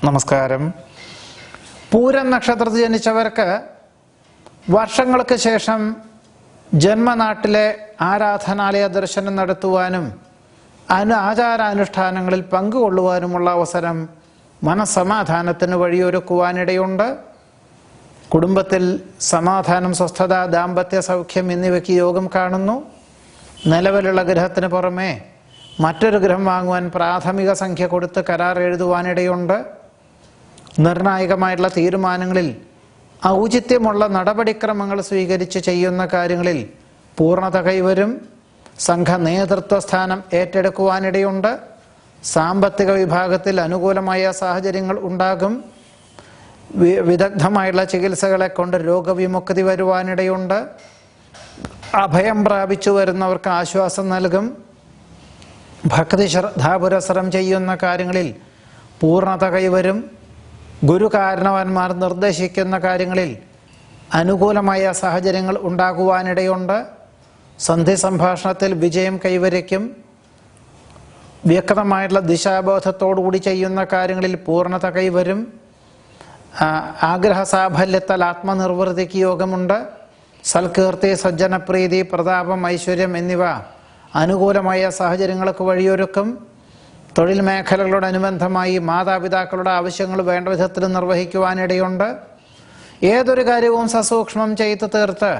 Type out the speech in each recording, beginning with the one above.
നമസ്കാരം. പൂരം നക്ഷത്രത്തിൽ ജനിച്ചവർക്ക് വർഷങ്ങൾക്ക് ശേഷം ജന്മനാട്ടിലെ ആരാധനാലയ ദർശനം നടത്തുവാനും ആചാരാനുഷ്ഠാനങ്ങളിൽ പങ്കുകൊള്ളുവാനുമുള്ള അവസരം മനസ്സമാധാനത്തിന് വഴിയൊരുക്കുവാനിടയുണ്ട്. കുടുംബത്തിൽ സമാധാനം, സ്വസ്ഥത, ദാമ്പത്യ സൗഖ്യം എന്നിവയ്ക്ക് യോഗം കാണുന്നു. നിലവിലുള്ള ഗ്രഹത്തിന് പുറമെ മറ്റൊരു ഗ്രഹം വാങ്ങുവാൻ പ്രാഥമിക സംഖ്യ കൊടുത്ത് കരാർ എഴുതുവാനിടയുണ്ട്. നിർണായകമായിട്ടുള്ള തീരുമാനങ്ങളിൽ ഔചിത്യമുള്ള നടപടിക്രമങ്ങൾ സ്വീകരിച്ച് ചെയ്യുന്ന കാര്യങ്ങളിൽ പൂർണ്ണത കൈവരും. സംഘ നേതൃത്വ സ്ഥാനം ഏറ്റെടുക്കുവാനിടയുണ്ട്. സാമ്പത്തിക വിഭാഗത്തിൽ അനുകൂലമായ സാഹചര്യങ്ങൾ ഉണ്ടാകും. വിദഗ്ധമായുള്ള ചികിത്സകളെ കൊണ്ട് രോഗവിമുക്തി വരുവാനിടയുണ്ട്. അഭയം പ്രാപിച്ചു വരുന്നവർക്ക് ആശ്വാസം നൽകും. ഭക്തി ശ്രദ്ധാപുരസരം ചെയ്യുന്ന കാര്യങ്ങളിൽ പൂർണ്ണത കൈവരും. ഗുരുകാരണവന്മാർ നിർദ്ദേശിക്കുന്ന കാര്യങ്ങളിൽ അനുകൂലമായ സാഹചര്യങ്ങൾ ഉണ്ടാകുവാനിടയുണ്ട്. സന്ധി സംഭാഷണത്തിൽ വിജയം കൈവരിക്കും. വ്യക്തമായിട്ടുള്ള ദിശാബോധത്തോടുകൂടി ചെയ്യുന്ന കാര്യങ്ങളിൽ പൂർണ്ണത കൈവരും. ആഗ്രഹ സാഫല്യത്താൽ ആത്മനിർവൃത്തിക്ക് യോഗമുണ്ട്. സൽകീർത്തി, സജ്ജനപ്രീതി, പ്രതാപം, ഐശ്വര്യം എന്നിവ അനുകൂലമായ സാഹചര്യങ്ങൾക്ക് വഴിയൊരുക്കും. തൊഴിൽ മേഖലകളോടനുബന്ധമായി മാതാപിതാക്കളുടെ ആവശ്യങ്ങൾ വേണ്ട വിധത്തിൽ നിർവഹിക്കുവാനിടയുണ്ട്. ഏതൊരു കാര്യവും സസൂക്ഷ്മം ചെയ്തു തീർത്ത്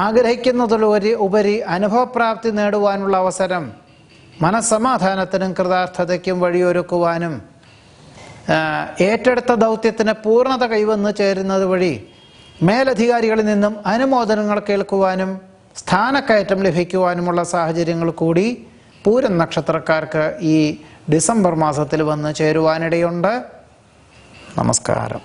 ആഗ്രഹിക്കുന്നതിലുപരി അനുഭവപ്രാപ്തി നേടുവാനുള്ള അവസരം മനസ്സമാധാനത്തിനും കൃതാർത്ഥതയ്ക്കും വഴിയൊരുക്കുവാനും ഏറ്റെടുത്ത ദൗത്യത്തിന് പൂർണ്ണത കൈവന്നു ചേരുന്നത് വഴി മേലധികാരികളിൽ നിന്നും അനുമോദനങ്ങൾ കേൾക്കുവാനും സ്ഥാനക്കയറ്റം ലഭിക്കുവാനുമുള്ള സാഹചര്യങ്ങൾ കൂടി പൂരം നക്ഷത്രക്കാർക്ക് ഈ ഡിസംബർ മാസത്തിൽ വന്ന് ചേരുവാനിടയുണ്ട്. നമസ്കാരം.